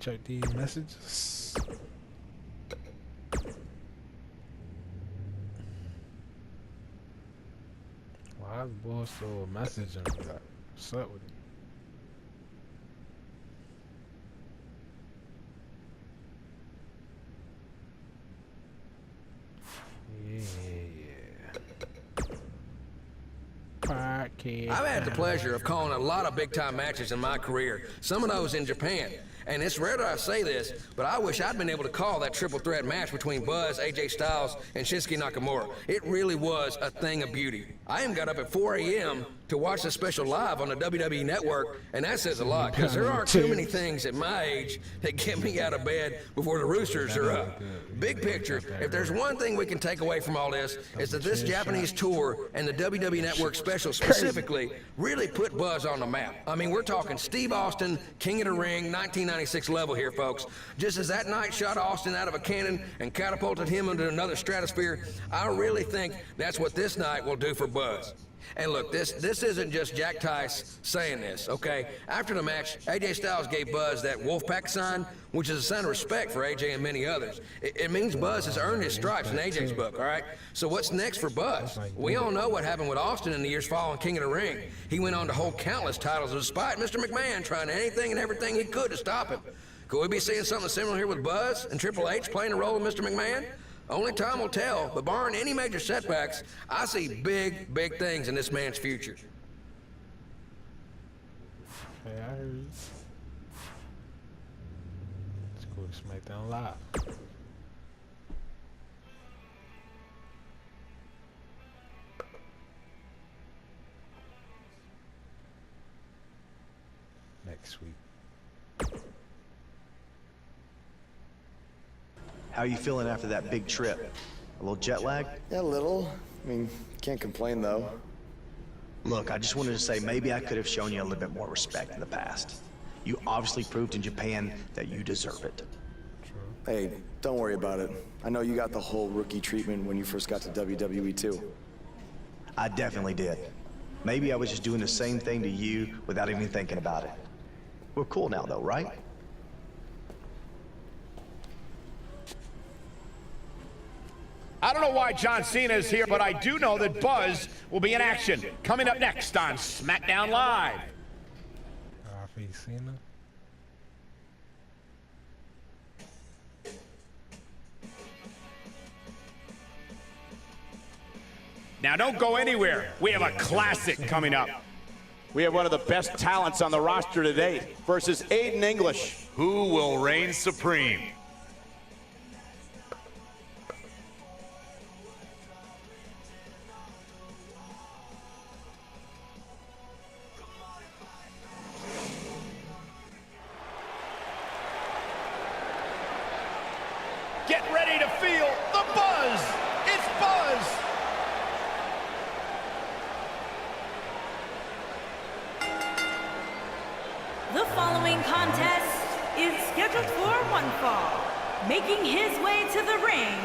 Check these messages. Why is boy so messaging me? Like, what's up with it? I've had the pleasure of calling a lot of big-time matches in my career, some of those in Japan. And it's rare that I say this, but I wish I'd been able to call that triple threat match between Buzz, AJ Styles, and Shinsuke Nakamura. It really was a thing of beauty. I even got up at 4 a.m. to watch the special live on the WWE Network, and that says a lot, because there aren't too many things at my age that get me out of bed before the roosters are up. Big picture, if there's one thing we can take away from all this, is that this Japanese tour and the WWE Network special specifically really put Buzz on the map. I mean, we're talking Steve Austin, King of the Ring, 1996 level here, folks. Just as that night shot Austin out of a cannon and catapulted him into another stratosphere, I really think that's what this night will do for Buzz. And look, this isn't just Jack Tice saying this, okay? After the match, AJ Styles gave Buzz that Wolfpack sign, which is a sign of respect for AJ and many others. It means Buzz has earned his stripes in AJ's book, all right? So what's next for Buzz? We all know what happened with Austin in the years following King of the Ring. He went on to hold countless titles despite Mr. McMahon trying anything and everything he could to stop him. Could we be seeing something similar here with Buzz and Triple H playing the role of Mr. McMahon? Only time will tell, but barring any major setbacks, I see big, big things in this man's future. Hey, I heard you. Let's go to SmackDown Live. Next week. How are you feeling after that big trip? A little jet lag? Yeah, a little. I mean, can't complain though. Look, I just wanted to say maybe I could have shown you a little bit more respect in the past. You obviously proved in Japan that you deserve it. Hey, don't worry about it. I know you got the whole rookie treatment when you first got to WWE too. I definitely did. Maybe I was just doing the same thing to you without even thinking about it. We're cool now though, right? I don't know why John Cena is here, but I do know that Buzz will be in action. Coming up next on SmackDown Live. Cena. Now don't go anywhere. We have a classic coming up. We have one of the best talents on the roster today versus Aiden English. Who will reign supreme? Get ready to feel the buzz. It's Buzz. The following contest is scheduled for one fall. Making his way to the ring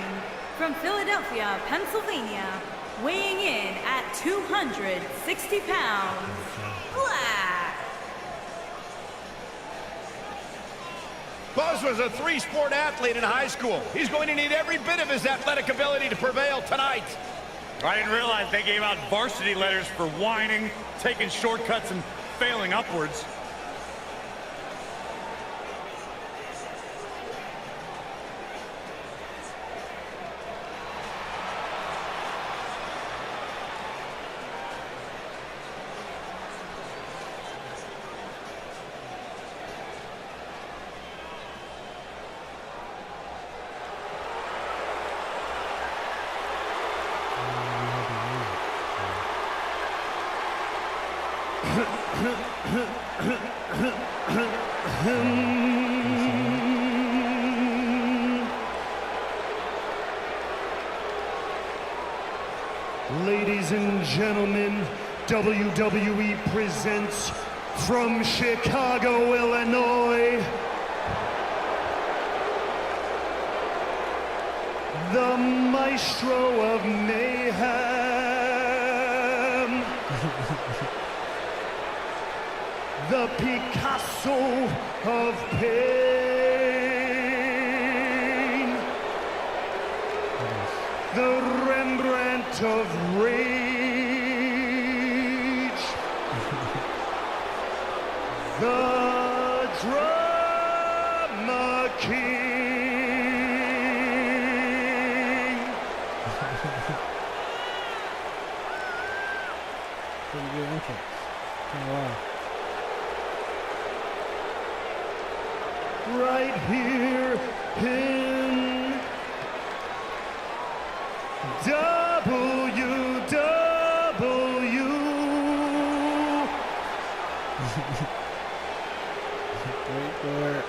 from Philadelphia, Pennsylvania, weighing in at 260 pounds, Black. Buzz was a three-sport athlete in high school. He's going to need every bit of his athletic ability to prevail tonight. I didn't realize they gave out varsity letters for whining, taking shortcuts, and failing upwards. Ladies and gentlemen, WWE presents from Chicago, Illinois, the Maestro of Mayhem, the Picasso of Pain. the Rembrandt of Rage, the Drama King. Pretty good entrance. Can't lie. Right here in WW. Wait for it.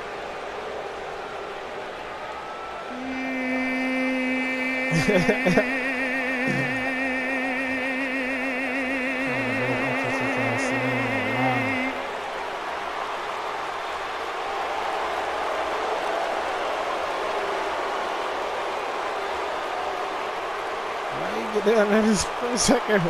Get down there just for a second.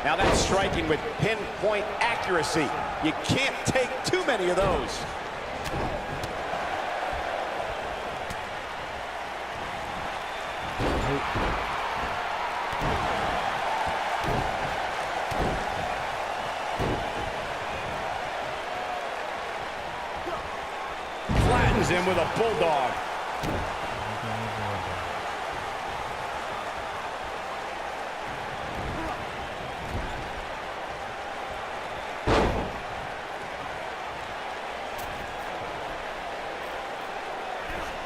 Now that's striking with pinpoint accuracy. You can't take too many of those. Flattens him with a bulldog.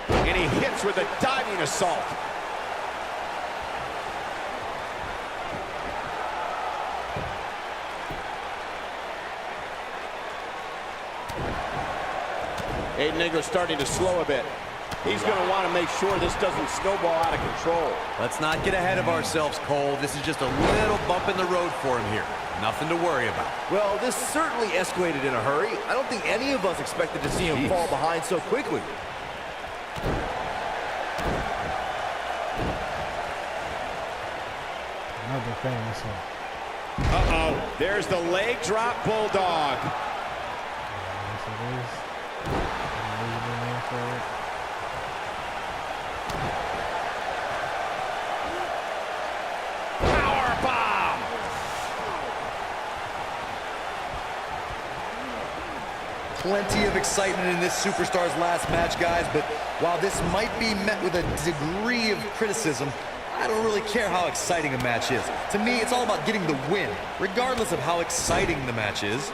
And he hits with a diving assault. Aiden English starting to slow a bit. He's going to want to make sure this doesn't snowball out of control. Let's not get ahead of ourselves, Cole. This is just a little bump in the road for him here. Nothing to worry about. Well, this certainly escalated in a hurry. I don't think any of us expected to see him fall behind so quickly. Another famous one. Uh-oh. There's the leg drop bulldog. Yes, it is. For it. Power bomb. Plenty of excitement in this superstar's last match, guys, but while this might be met with a degree of criticism, I don't really care how exciting a match is. To me, it's all about getting the win, regardless of how exciting the match is.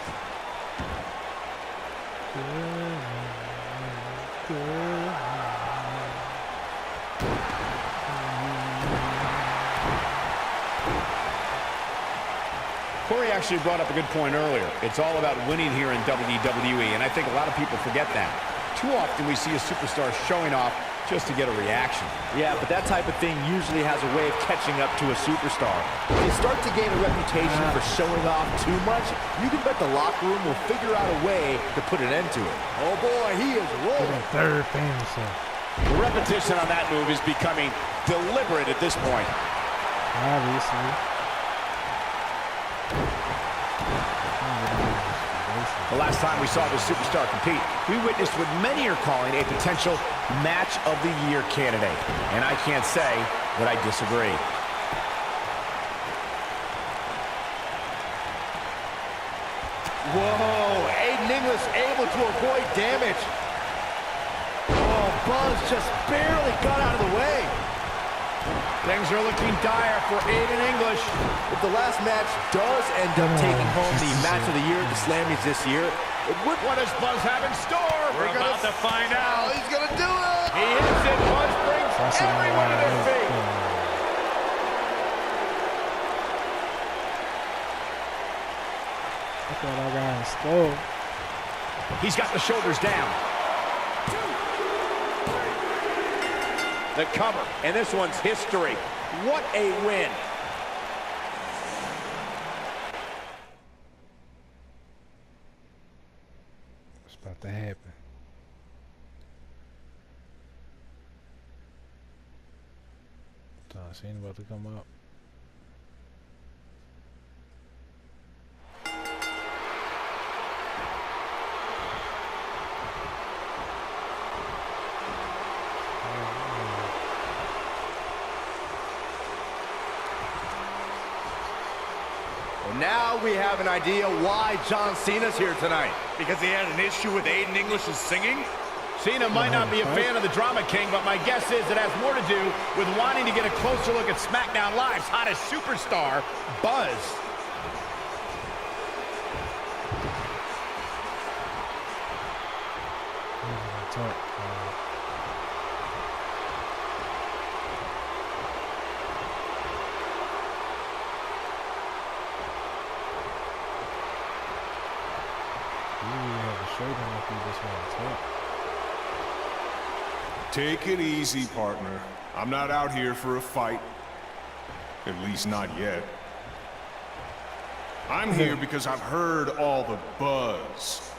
Corey actually brought up a good point earlier. It's all about winning here in WWE, and I think a lot of people forget that. Too often we see a superstar showing off just to get a reaction. Yeah, but that type of thing usually has a way of catching up to a superstar. If you start to gain a reputation for showing off too much, you can bet the locker room will figure out a way to put an end to it. Oh boy, he is rolling. Third famous one. The repetition on that move is becoming deliberate at this point. Obviously. The last time we saw this superstar compete, we witnessed what many are calling a potential match of the year candidate. And I can't say that I disagree. Whoa, Aiden English able to avoid damage. Oh, Buzz just barely got out of the way. Things are looking dire for Aiden English. If the last match does end up taking home the match of the year at the Slammies this year, it would... What does Buzz have in store? We're about to find out. He's gonna do it! He hits it. Buzz brings everyone to their feet. I thought I got in slow. He's got the shoulders down. The cover, and this one's history. What a win. What's about to happen? John Cena about to come out. Now we have an idea why John Cena's here tonight. Because he had an issue with Aiden English's singing? Cena might not be a fan of the Drama King, but my guess is it has more to do with wanting to get a closer look at SmackDown Live's hottest superstar, Buzz. Take it easy, partner. I'm not out here for a fight. At least not yet. I'm here because I've heard all the buzz.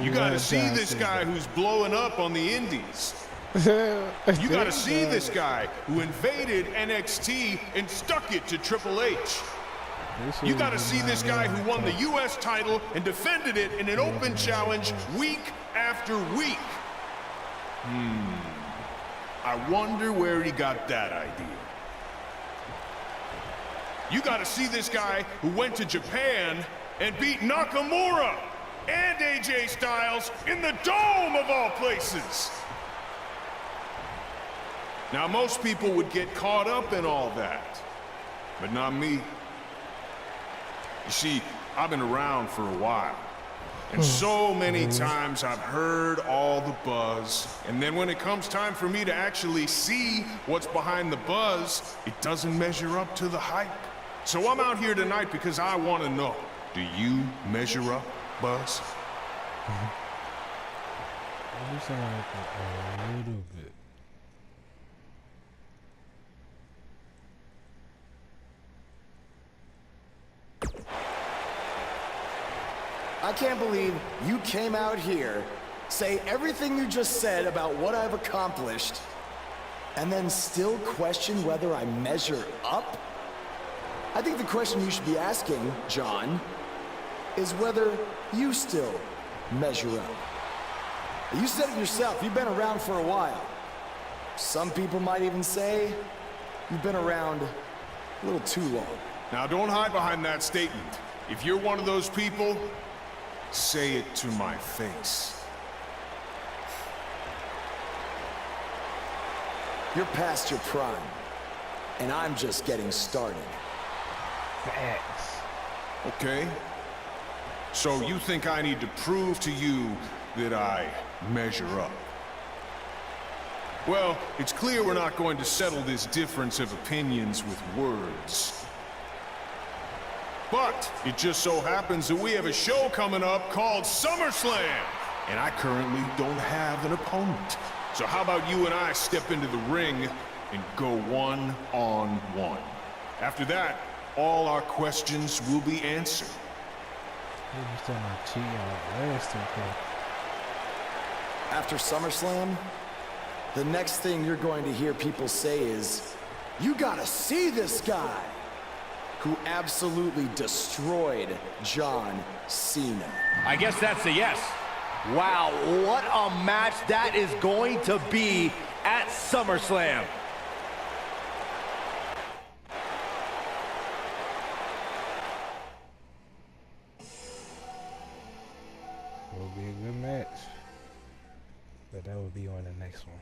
You gotta see this guy who's blowing up on the indies. You gotta see this guy who invaded NXT and stuck it to Triple H. You gotta see this guy who won the US title and defended it in an open challenge week after week. I wonder where he got that idea. You gotta see this guy who went to Japan and beat Nakamura and AJ Styles in the Dome of all places. Now, most people would get caught up in all that, but not me. You see, I've been around for a while. And so many times I've heard all the buzz, and then when it comes time for me to actually see what's behind the buzz, it doesn't measure up to the hype. So I'm out here tonight because I want to know, do you measure up, Buzz? You sound like a little bit. I can't believe you came out here, say everything you just said about what I've accomplished, and then still question whether I measure up? I think the question you should be asking, John, is whether you still measure up. You said it yourself, you've been around for a while. Some people might even say you've been around a little too long. Now, don't hide behind that statement. If you're one of those people, say it to my face. You're past your prime, and I'm just getting started. Facts. Okay? So you think I need to prove to you that I measure up? Well, it's clear we're not going to settle this difference of opinions with words. But it just so happens that we have a show coming up called SummerSlam, and I currently don't have an opponent. So how about you and I step into the ring and go one-on-one? After that, all our questions will be answered. After SummerSlam, the next thing you're going to hear people say is, you gotta see this guy who absolutely destroyed John Cena. I guess that's a yes. Wow, what a match that is going to be at SummerSlam. Will be a good match, but that will be on the next one.